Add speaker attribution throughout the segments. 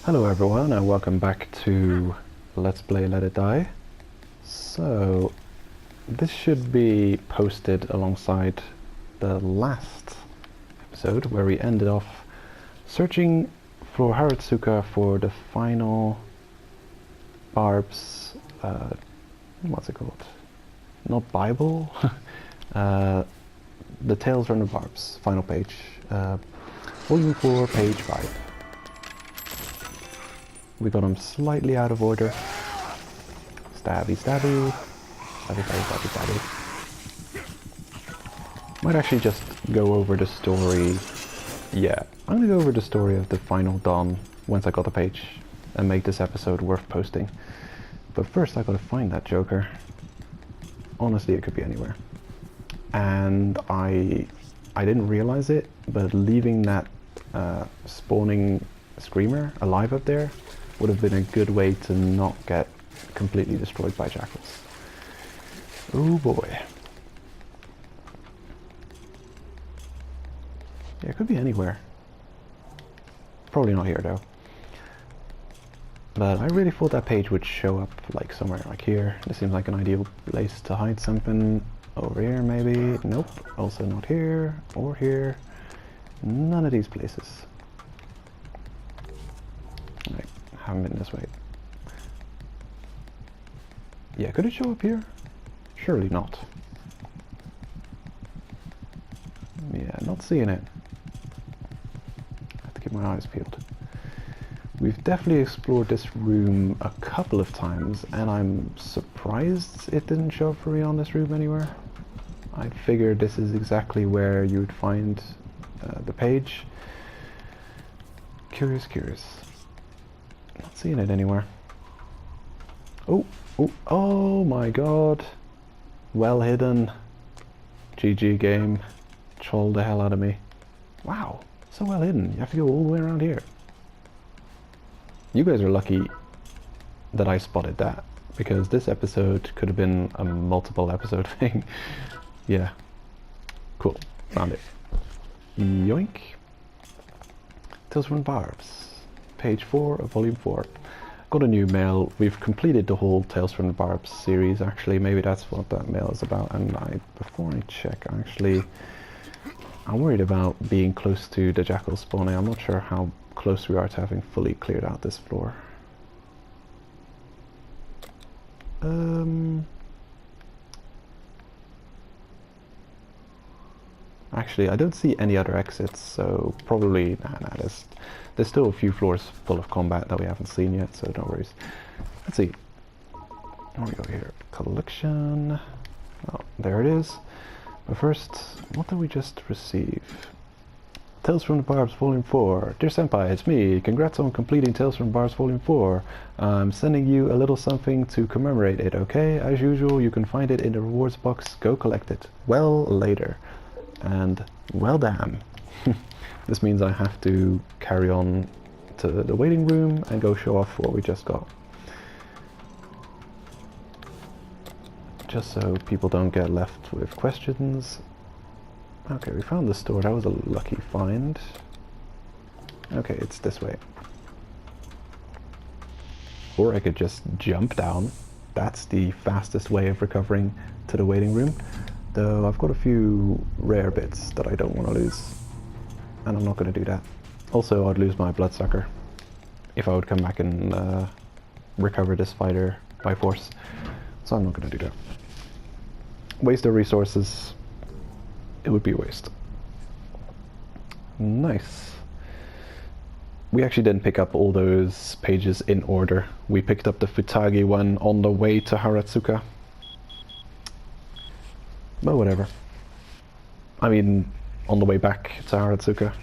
Speaker 1: Hello everyone and welcome back to Let's Play Let It Die. So, this should be posted alongside the last episode where we ended off searching for Haratsuka for the final Barb's, what's it called? Not Bible? The Tales from the Barb's final page, volume 4, page 5. We got them slightly out of order. Stabby, stabby. Stabby, stabby, stabby, stabby. Might actually just go over the story. Yeah, I'm gonna go over the story of the final dawn once I got the page and make this episode worth posting. But first I gotta find that Joker. Honestly, it could be anywhere. And I didn't realize it, but leaving that spawning screamer alive up there would have been a good way to not get completely destroyed by jackals. Oh boy. Yeah, it could be anywhere. Probably not here though. But I really thought that page would show up like somewhere like here. This seems like an ideal place to hide something. Over here maybe. Nope. Also not here or here. None of these places. Right. Haven't been this way. Yeah, could it show up here? Surely not. Yeah, not seeing it. I have to keep my eyes peeled. We've definitely explored this room a couple of times, and I'm surprised it didn't show up for me on this room anywhere. I figured this is exactly where you would find the page. Curious, curious. Not seeing it anywhere. Oh, oh, oh my god. Well hidden. GG game. Trolled the hell out of me. Wow, so well hidden. You have to go all the way around here. You guys are lucky that I spotted that, because this episode could have been a multiple episode thing. Yeah. Cool. Found it. Yoink. Tales from Barb's. Page 4 of volume 4. Got a new mail. We've completed the whole Tales from the Barb's series, actually. Maybe that's what that mail is about. And before I check, actually, I'm worried about being close to the jackal spawning. I'm not sure how close we are to having fully cleared out this floor. Actually, I don't see any other exits, so probably, there's still a few floors full of combat that we haven't seen yet, so no worries. Let's see. Where we go here? Collection. Oh, there it is. But first, what did we just receive? Tales from the Barb's Volume 4. Dear Senpai, it's me. Congrats on completing Tales from the Barb's Volume 4. I'm sending you a little something to commemorate it, okay? As usual, you can find it in the rewards box. Go collect it. Well, later. And well damn. This means I have to carry on to the waiting room and go show off what we just got. Just so people don't get left with questions. Okay, we found the store. That was a lucky find. Okay, it's this way. Or I could just jump down. That's the fastest way of recovering to the waiting room. Though I've got a few rare bits that I don't want to lose. And I'm not going to do that. Also, I'd lose my bloodsucker if I would come back and recover this fighter by force. So I'm not going to do that. Waste of resources. It would be a waste. Nice. We actually didn't pick up all those pages in order. We picked up the Futagi one on the way to Haratsuka. But whatever. I mean, on the way back to Haratsuka.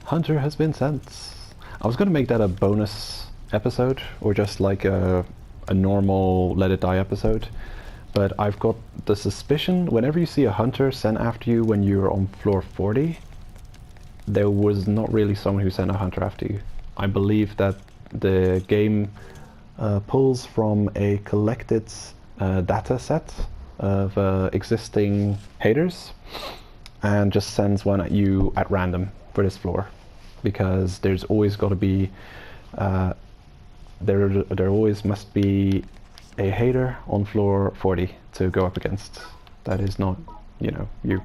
Speaker 1: Hunter has been sent. I was gonna make that a bonus episode, or just like a normal Let It Die episode. But I've got the suspicion, whenever you see a hunter sent after you when you're on floor 40, there was not really someone who sent a hunter after you. I believe that the game pulls from a collected data set of existing haters, and just sends one at you at random for this floor, because there's always got to be there always must be a hater on floor 40 to go up against. That is not, you know, you.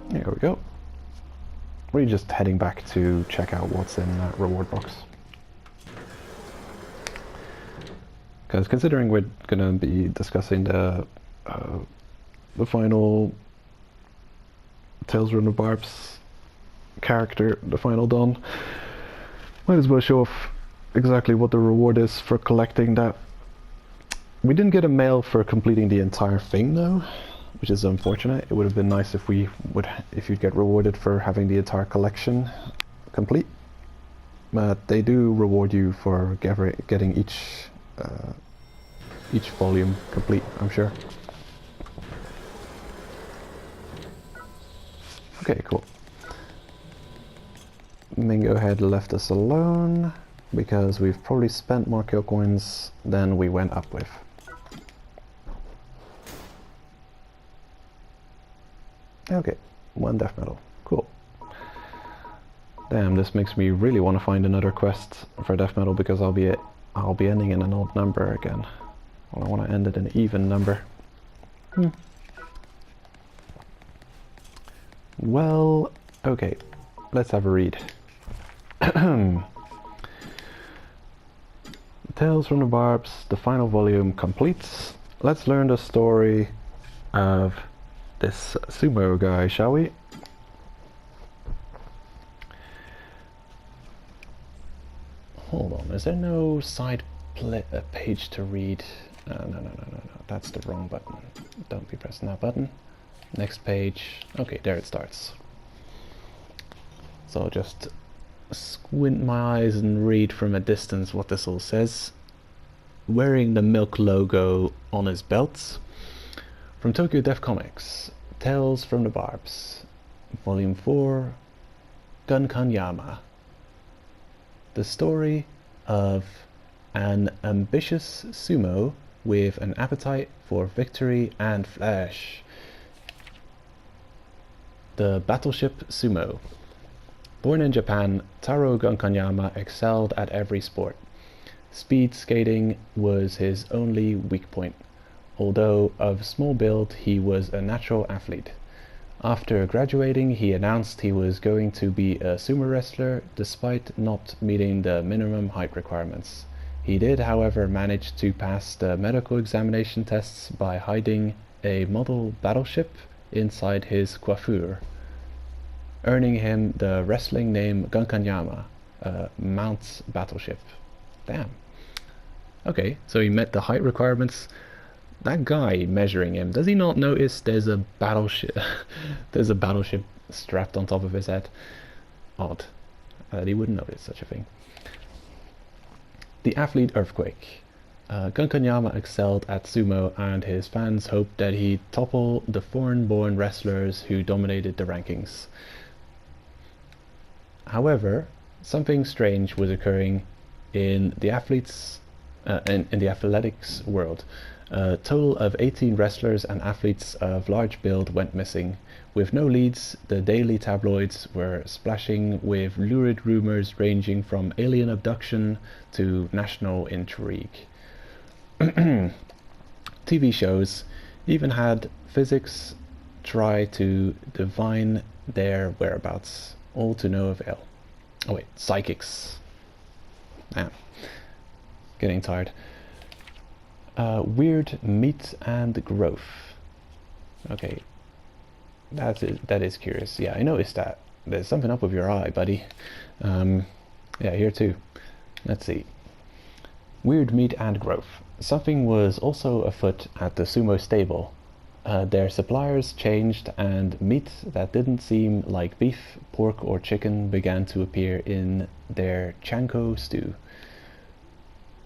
Speaker 1: There we go. We're just heading back to check out what's in that reward box. Because considering we're gonna be discussing the final Tales from the Barb's character, the final Don, might as well show off exactly what the reward is for collecting that. We didn't get a mail for completing the entire thing though, which is unfortunate. It would have been nice if you'd get rewarded for having the entire collection complete. But they do reward you for getting each volume complete, I'm sure. Okay, cool. Mingo Head left us alone because we've probably spent more kill coins than we went up with. Okay, 1 death medal. Cool. Damn, this makes me really want to find another quest for death medal, because I'll be ending in an odd number again. Well, I want to end it in an even number. Well, okay, let's have a read. Tales from the Barbs, the final volume completes. Let's learn the story of this sumo guy, shall we? Hold on, is there no side page to read? No, that's the wrong button. Don't be pressing that button. Next page. Okay, there it starts. So I'll just squint my eyes and read from a distance what this all says. Wearing the Milk logo on his belt. From Tokyo Def Comics, Tales from the Barbs, Volume 4, Gunkanyama. The story of an ambitious sumo with an appetite for victory and flesh. The Battleship Sumo. Born in Japan, Taro Gunkanyama excelled at every sport. Speed skating was his only weak point. Although of small build, he was a natural athlete. After graduating, he announced he was going to be a sumo wrestler despite not meeting the minimum height requirements. He did, however, manage to pass the medical examination tests by hiding a model battleship inside his coiffure, earning him the wrestling name Gunkanyama, Mount's battleship. Damn. Okay, so he met the height requirements. That guy measuring him, does he not notice there's a battleship there's a battleship strapped on top of his head? Odd that he wouldn't notice such a thing. The athlete earthquake. Gunkanyama excelled at sumo, and his fans hoped that he'd topple the foreign-born wrestlers who dominated the rankings. However, something strange was occurring in the athletics world. A total of 18 wrestlers and athletes of large build went missing. With no leads, the daily tabloids were splashing with lurid rumors ranging from alien abduction to national intrigue. TV shows even had physics try to divine their whereabouts, all to no avail. Oh wait, psychics. Damn. Getting tired. Weird meat and growth. Okay, that is curious. Yeah, I noticed that. There's something up with your eye, buddy. Yeah, here too. Let's see. Weird meat and growth. Something was also afoot at the sumo stable. Their suppliers changed, and meat that didn't seem like beef, pork, or chicken began to appear in their chanko stew.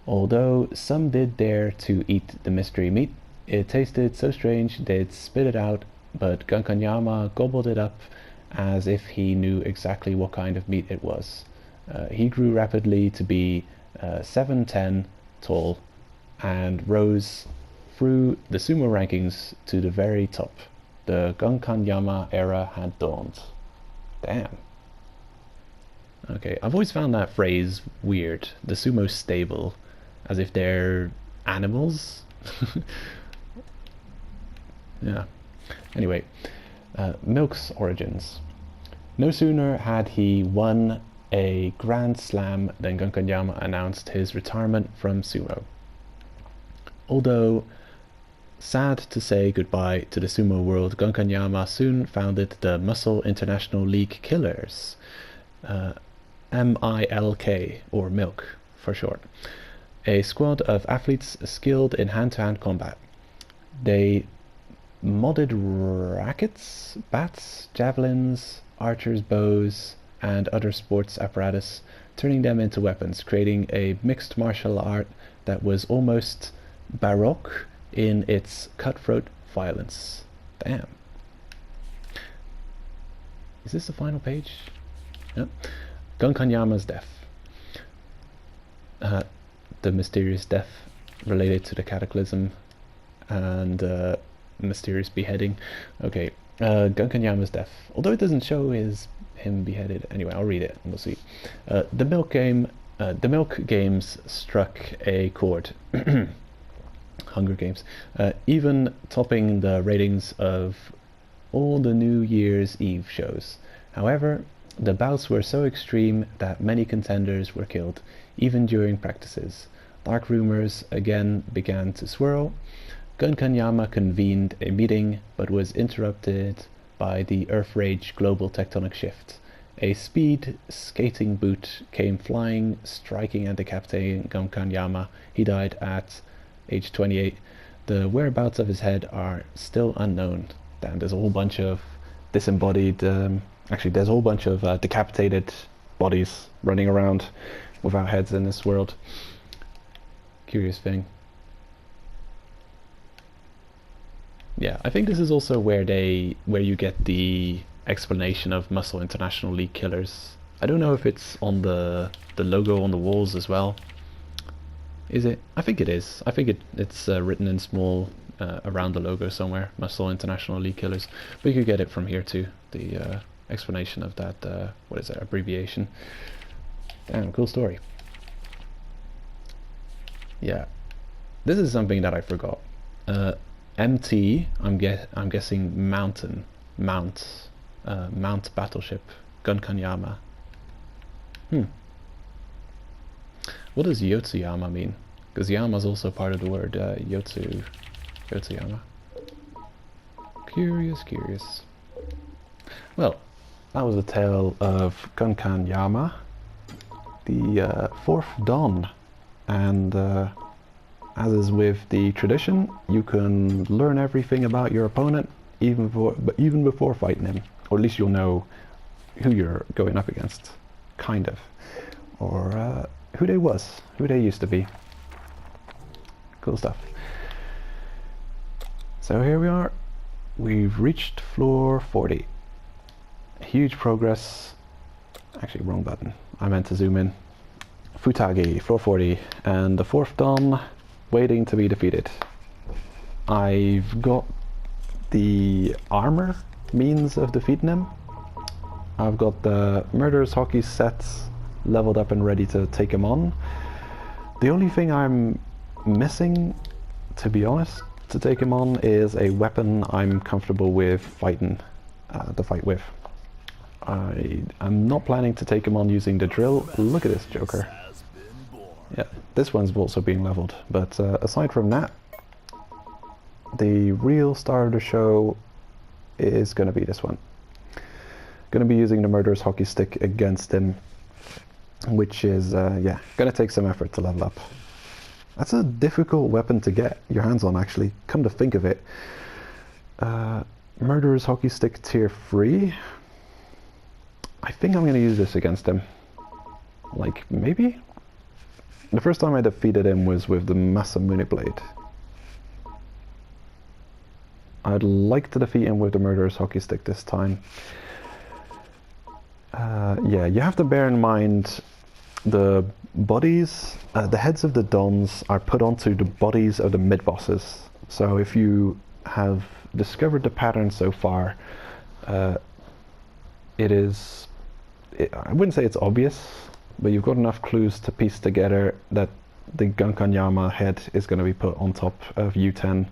Speaker 1: Although some did dare to eat the mystery meat, it tasted so strange they'd spit it out, but Gunkanyama gobbled it up as if he knew exactly what kind of meat it was. He grew rapidly to be 7'10" tall and rose through the sumo rankings to the very top. The Gunkanyama era had dawned. Damn. Okay, I've always found that phrase weird. The sumo stable, as if they're animals. Yeah. Anyway, Milk's origins. No sooner had he won a Grand Slam than Gunkanyama announced his retirement from sumo. Although sad to say goodbye to the sumo world, Gunkanyama soon founded the Muscle International League Killers, MILK, or Milk for short, a squad of athletes skilled in hand-to-hand combat. They modded rackets, bats, javelins, archers' bows, and other sports apparatus, turning them into weapons, creating a mixed martial art that was almost baroque in its cutthroat violence. Damn. Is this the final page? Yep. Gunkanyama's death. The mysterious death related to the cataclysm and mysterious beheading. Okay, Gunkanyama's death. Although it doesn't show him beheaded. Anyway, I'll read it and we'll see. The Milk Games struck a chord. Hunger Games, even topping the ratings of all the New Year's Eve shows. However, the bouts were so extreme that many contenders were killed, even during practices. Dark rumors again began to swirl. Gunkanyama convened a meeting, but was interrupted by the Earth Rage global tectonic shift. A speed skating boot came flying, striking and decapitating Gunkanyama. He died at age 28. The whereabouts of his head are still unknown. Damn, there's a whole bunch of disembodied, actually there's a whole bunch of decapitated bodies running around without heads in this world. Curious thing. Yeah, I think this is also where you get the explanation of Muscle International League Killers. I don't know if it's on the logo on the walls as well. Is it? I think it is. I think it's written in small around the logo somewhere. Muscle International League Killers. But you could get it from here too. The explanation of that, what is that, abbreviation. Damn, cool story. Yeah. This is something that I forgot. MT, I'm guessing Mount Battleship, Gunkanyama. What does Yotsuyama mean? Because Yama is also part of the word Yotsuyama. Curious. Well, that was a tale of Gunkanyama, the fourth Dawn, and as is with the tradition, you can learn everything about your opponent even before fighting him, or at least you'll know who you're going up against, kind of, or who they used to be. Cool stuff. So here we are. We've reached floor 40. Huge progress. Actually, wrong button. I meant to zoom in. Futagi, floor 40, and the fourth Dawn waiting to be defeated. I've got the armor means of defeating him. I've got the Murderous Hockey sets leveled up and ready to take him on. The only thing I'm missing, to be honest, to take him on is a weapon I'm comfortable with fighting the fight with. I'm not planning to take him on using the drill. Look at this Joker. Yeah, this one's also being leveled, but aside from that, the real star of the show is going to be this one. Going to be using the Murderous Hockey Stick against him, which is, yeah, going to take some effort to level up. That's a difficult weapon to get your hands on, actually, come to think of it. Murderous Hockey Stick tier 3. I think I'm going to use this against him. Like, maybe? The first time I defeated him was with the Masamune Blade. I'd like to defeat him with the Murderous Hockey Stick this time. Yeah, you have to bear in mind the bodies, the heads of the Dons are put onto the bodies of the mid-bosses. So if you have discovered the pattern so far, I wouldn't say it's obvious, but you've got enough clues to piece together that the Gunkanyama head is going to be put on top of U10,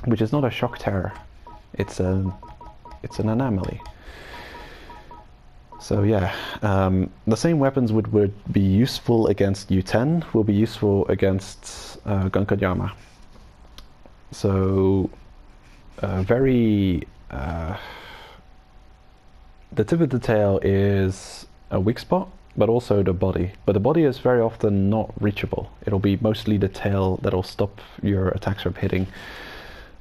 Speaker 1: which is not a shock terror. It's an anomaly. So yeah, the same weapons would be useful against U10 will be useful against Gunkanyama. So the tip of the tail is a weak spot, but also the body. But the body is very often not reachable. It'll be mostly the tail that'll stop your attacks from hitting.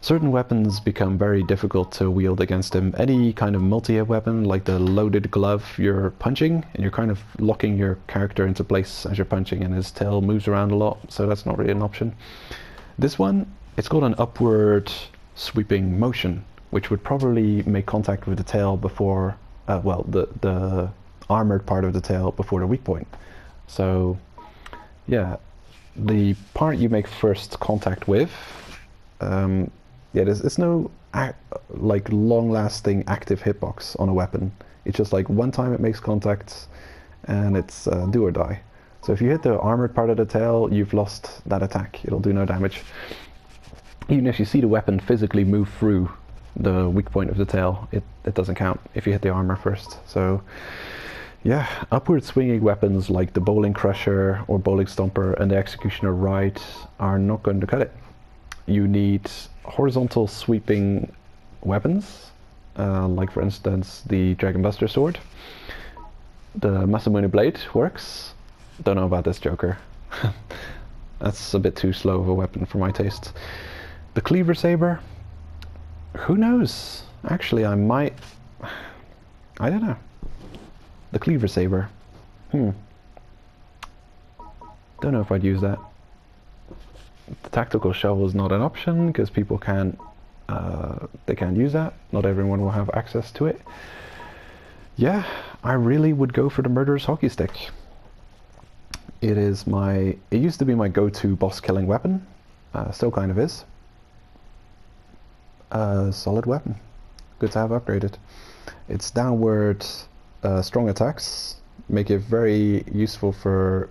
Speaker 1: Certain weapons become very difficult to wield against him. Any kind of multi-hit weapon, like the loaded glove, you're punching, and you're kind of locking your character into place as you're punching, and his tail moves around a lot, so that's not really an option. This one, it's got an upward sweeping motion, which would probably make contact with the tail before, well, the armored part of the tail before the weak point. So, yeah, the part you make first contact with, yeah, it's no like long-lasting active hitbox on a weapon. It's just like one time it makes contact, and it's do or die. So if you hit the armored part of the tail, you've lost that attack. It'll do no damage. Even if you see the weapon physically move through the weak point of the tail, it doesn't count if you hit the armor first. So yeah, upward swinging weapons like the Bowling Crusher or Bowling Stomper and the Executioner Ride are not going to cut it. You need horizontal sweeping weapons, like for instance the Dragon Buster Sword. The Masamune Blade works. Don't know about this Joker. That's a bit too slow of a weapon for my taste. The Cleaver Saber, who knows? Actually, I don't know. The Cleaver Saber. Don't know if I'd use that. The Tactical Shovel is not an option because people can't use that. Not everyone will have access to it. Yeah, I really would go for the Murderous Hockey Stick. It used to be my go-to boss killing weapon. Still kind of is. Solid weapon. Good to have upgraded. Its downward strong attacks make it very useful for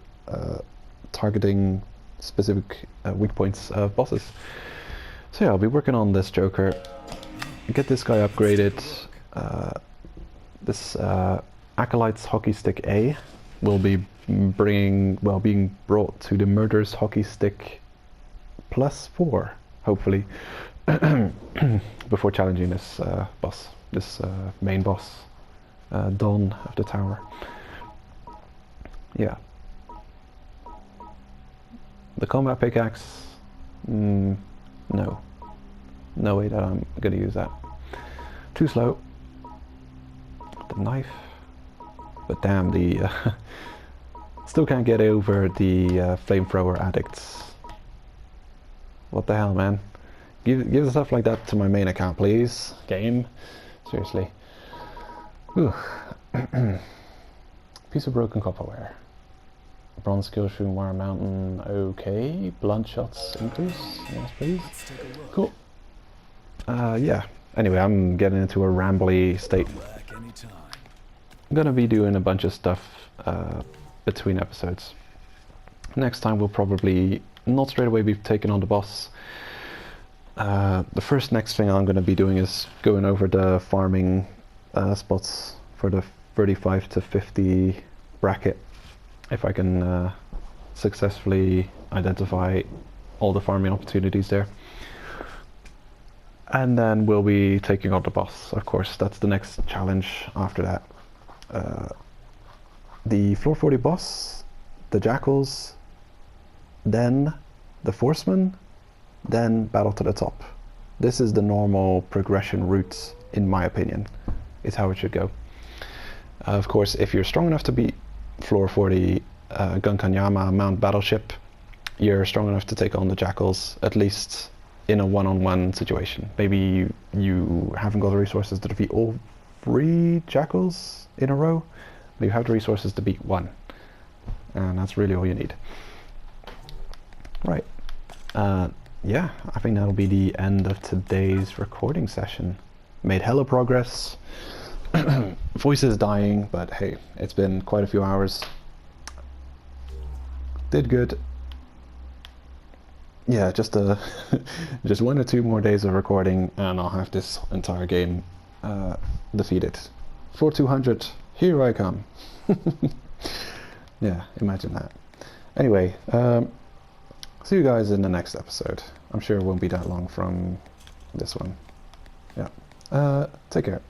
Speaker 1: targeting specific weak points of bosses. So yeah, I'll be working on this Joker, get this guy upgraded. This Acolyte's Hockey Stick A will be being brought to the Murderous Hockey Stick +4, hopefully, before challenging this boss, this main boss, Don of the Tower. Yeah. The combat pickaxe, no. No way that I'm gonna use that. Too slow. The knife, but damn, the still can't get over the flamethrower addicts. What the hell, man? Give stuff like that to my main account, please. Game, seriously. Ooh. Piece of broken copperware. Bronze skill shroom, wire mountain, okay. Blunt shots increase, yes please. Cool. Yeah. Anyway, I'm getting into a rambly state. I'm gonna be doing a bunch of stuff between episodes. Next time we'll probably not straight away be taking on the boss. The next thing I'm gonna be doing is going over the farming spots for the 35 to 50 bracket. If I can successfully identify all the farming opportunities there. And then we'll be taking on the boss, of course. That's the next challenge after that. The floor 40 boss, the Jackals, then the Forcemen, then Battle to the Top. This is the normal progression route, in my opinion. It's how it should go. Of course, if you're strong enough to beat floor 40 Gunkanyama Mount Battleship, you're strong enough to take on the Jackals, at least in a one-on-one situation. Maybe you haven't got the resources to defeat all 3 Jackals in a row, but you have the resources to beat 1. And that's really all you need. Right. yeah, I think that'll be the end of today's recording session. Made hella progress. Voice is dying, but hey, it's been quite a few hours. Did good. Yeah, just just 1 or 2 more days of recording, and I'll have this entire game defeated. For 200, here I come. Yeah, imagine that. Anyway, see you guys in the next episode. I'm sure it won't be that long from this one. Yeah. Take care.